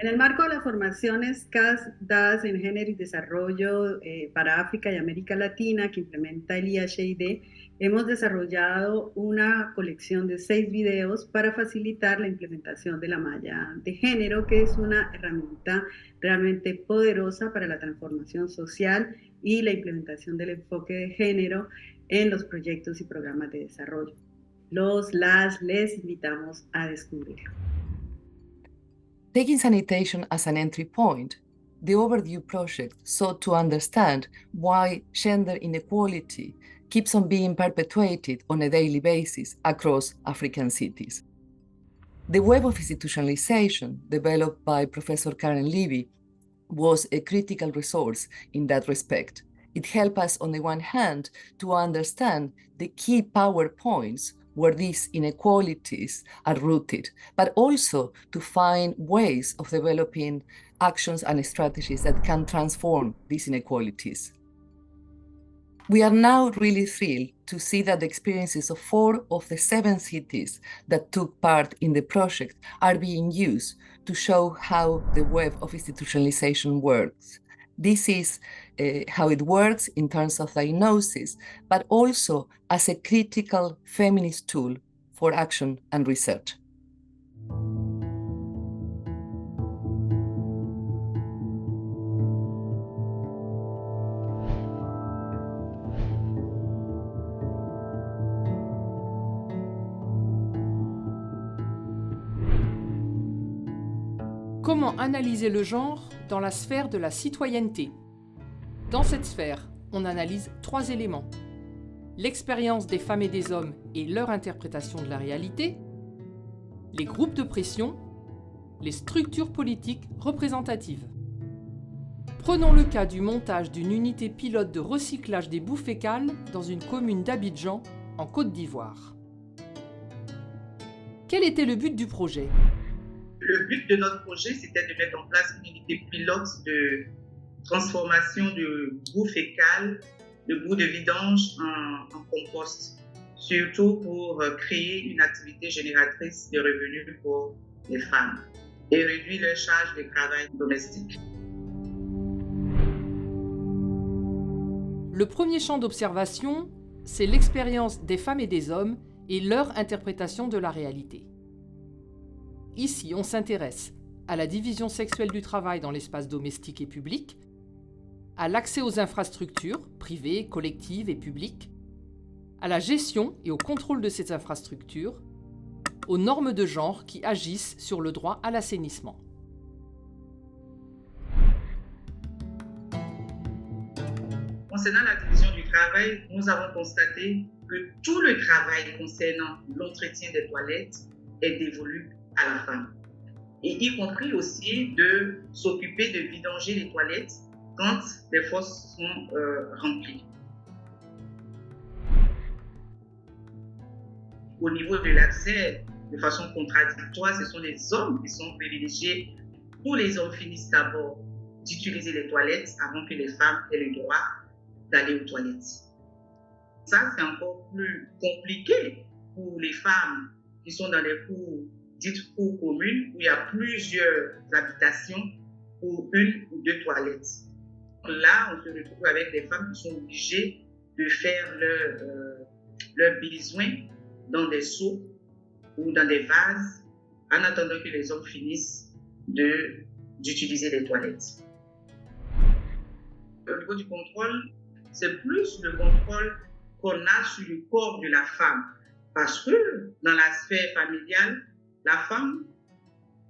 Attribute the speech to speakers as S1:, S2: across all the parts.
S1: En el marco de las formaciones CAS dadas en género y desarrollo para África y América Latina que implementa el IHID, hemos desarrollado una colección de 6 videos para facilitar la implementación de la malla de género, que es una herramienta realmente poderosa para la transformación social y la implementación del enfoque de género en los proyectos y programas de desarrollo. Les invitamos a descubrirlo.
S2: Taking sanitation as an entry point, the Overdue project sought to understand why gender inequality keeps on being perpetuated on a daily basis across African cities. The web of institutionalization, developed by Professor Karen Levy, was a critical resource in that respect. It helped us, on the one hand, to understand the key power points where these inequalities are rooted, but also to find ways of developing actions and strategies that can transform these inequalities. We are now really thrilled to see that the experiences of 4 of the 7 cities that took part in the project are being used to show how the web of institutionalization works. This is how it works in terms of diagnosis, but also as a critical feminist tool for action and research.
S3: Comment analyser le genre dans la sphère de la citoyenneté? Dans cette sphère, on analyse 3 éléments. L'expérience des femmes et des hommes et leur interprétation de la réalité, les groupes de pression, les structures politiques représentatives. Prenons le cas du montage d'une unité pilote de recyclage des boues fécales dans une commune d'Abidjan, en Côte d'Ivoire. Quel était le but du projet?
S4: Le but de notre projet, c'était de mettre en place une unité pilote de transformation de boue fécale, de boue de vidange en compost, surtout pour créer une activité génératrice de revenus pour les femmes et réduire leur charge de travail domestique.
S3: Le premier champ d'observation, c'est l'expérience des femmes et des hommes et leur interprétation de la réalité. Ici, on s'intéresse à la division sexuelle du travail dans l'espace domestique et public, à l'accès aux infrastructures, privées, collectives et publiques, à la gestion et au contrôle de ces infrastructures, aux normes de genre qui agissent sur le droit à l'assainissement.
S4: Concernant la division du travail, nous avons constaté que tout le travail concernant l'entretien des toilettes est dévolu à la femme. Et y compris aussi de s'occuper de vidanger les toilettes quand les fosses sont remplies. Au niveau de l'accès, de façon contradictoire, ce sont les hommes qui sont privilégiés. Tous les hommes finissent d'abord d'utiliser les toilettes avant que les femmes aient le droit d'aller aux toilettes. Ça, c'est encore plus compliqué pour les femmes qui sont dans les cours dites cours communes, où il y a plusieurs habitations pour 1 ou 2 toilettes. Là, on se retrouve avec des femmes qui sont obligées de faire leurs besoins dans des seaux ou dans des vases en attendant que les hommes finissent d'utiliser les toilettes. Au niveau du contrôle, c'est plus le contrôle qu'on a sur le corps de la femme. Parce que dans la sphère familiale, la femme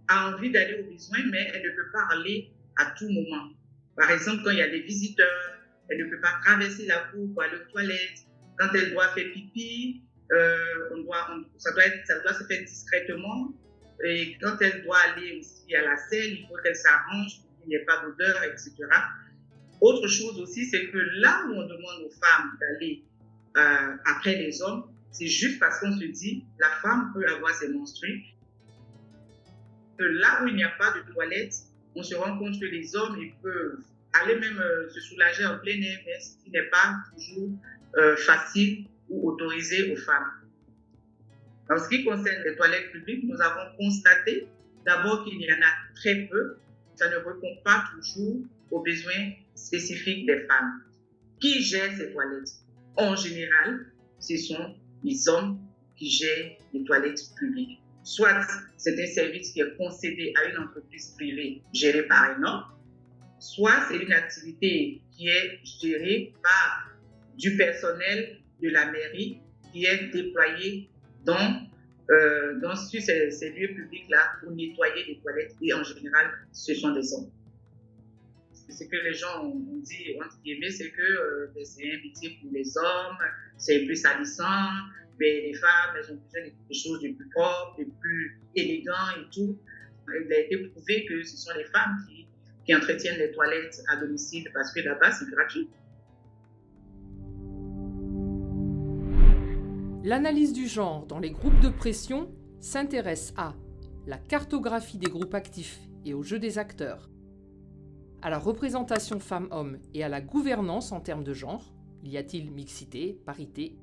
S4: a envie d'aller aux besoins, mais elle ne peut pas aller à tout moment. Par exemple, quand il y a des visiteurs, elle ne peut pas traverser la cour pour aller aux toilettes. Quand elle doit faire pipi, ça doit se faire discrètement. Et quand elle doit aller aussi à la selle, il faut qu'elle s'arrange pour qu'il n'y ait pas d'odeur, etc. Autre chose aussi, c'est que là où on demande aux femmes d'aller après les hommes, c'est juste parce qu'on se dit la femme peut avoir ses menstrues. Que là où il n'y a pas de toilette, on se rend compte que les hommes ils peuvent aller même se soulager en plein air, mais ce qui n'est pas toujours facile ou autorisé aux femmes. En ce qui concerne les toilettes publiques, nous avons constaté d'abord qu'il y en a très peu ça ne répond pas toujours aux besoins spécifiques des femmes. Qui gère ces toilettes? En général, ce sont les hommes qui gèrent les toilettes publiques. Soit c'est un service qui est concédé à une entreprise privée gérée par un homme, soit c'est une activité qui est gérée par du personnel de la mairie qui est déployé sur ces lieux publics-là pour nettoyer les toilettes. Et en général, ce sont des hommes. Ce que les gens ont dit, entre guillemets, c'est que c'est un métier pour les hommes, c'est plus salissant, mais les femmes, elles ont besoin de quelque chose de plus propre, de plus élégant et tout. Il a été prouvé que ce sont les femmes qui entretiennent les toilettes à domicile parce que là-bas, c'est gratuit.
S3: L'analyse du genre dans les groupes de pression s'intéresse à la cartographie des groupes actifs et au jeu des acteurs, à la représentation femmes-hommes et à la gouvernance en termes de genre, y a-t-il mixité, parité,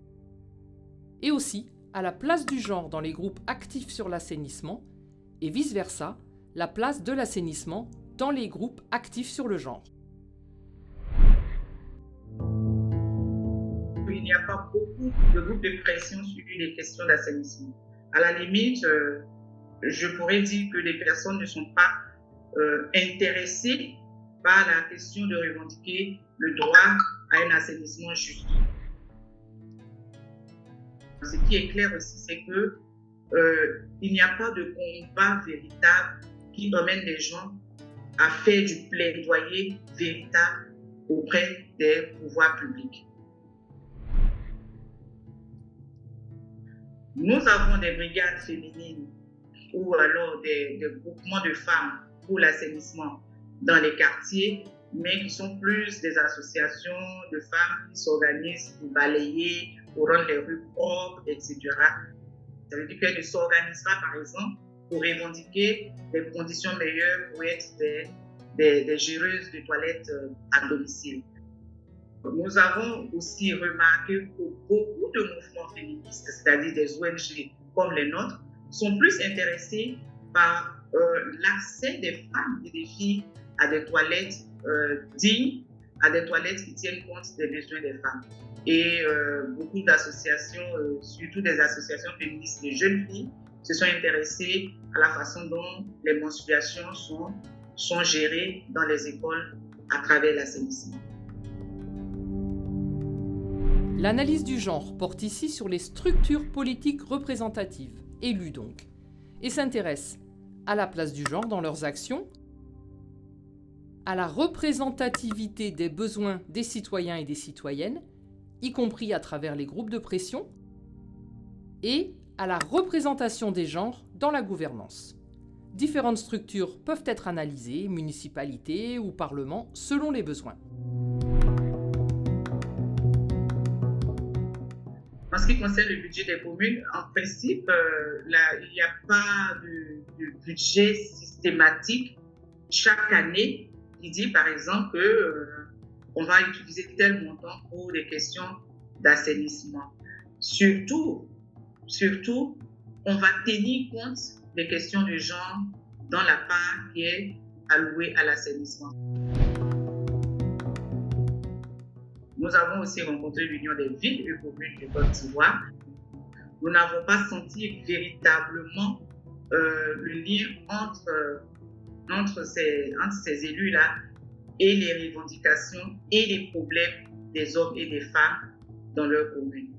S3: et aussi à la place du genre dans les groupes actifs sur l'assainissement et vice-versa, la place de l'assainissement dans les groupes actifs sur le genre.
S4: Il n'y a pas beaucoup de groupes de pression sur les questions d'assainissement. À la limite, je pourrais dire que les personnes ne sont pas intéressées par la question de revendiquer le droit à un assainissement juste. Ce qui est clair aussi, c'est que il n'y a pas de combat véritable qui emmène les gens à faire du plaidoyer véritable auprès des pouvoirs publics. Nous avons des brigades féminines ou alors des groupements de femmes pour l'assainissement dans les quartiers, mais qui sont plus des associations de femmes qui s'organisent pour balayer, pour rendre les rues propres, etc. Ça veut dire qu'elles ne s'organisent pas, par exemple, pour revendiquer des conditions meilleures pour être des géreuses de toilettes à domicile. Nous avons aussi remarqué que beaucoup de mouvements féministes, c'est-à-dire des ONG comme les nôtres, sont plus intéressés par l'accès des femmes et des filles à des toilettes dignes, à des toilettes qui tiennent compte des besoins des femmes. Et beaucoup d'associations, surtout des associations féministes de jeunes filles, se sont intéressées à la façon dont les menstruations sont gérées dans les écoles à travers l'assainissement.
S3: L'analyse du genre porte ici sur les structures politiques représentatives, élues donc, et s'intéresse à la place du genre dans leurs actions, à la représentativité des besoins des citoyens et des citoyennes, y compris à travers les groupes de pression, et à la représentation des genres dans la gouvernance. Différentes structures peuvent être analysées, municipalités ou parlements, selon les besoins.
S4: En ce qui concerne le budget des communes, en principe, il n'y a pas de budget systématique chaque année qui dit, par exemple, qu'on va utiliser tel montant pour des questions d'assainissement. Surtout, on va tenir compte des questions de genre dans la part qui est allouée à l'assainissement. Nous avons aussi rencontré l'Union des villes et communes de Côte d'Ivoire. Nous n'avons pas senti véritablement le lien entre ces élus-là et les revendications et les problèmes des hommes et des femmes dans leur commune.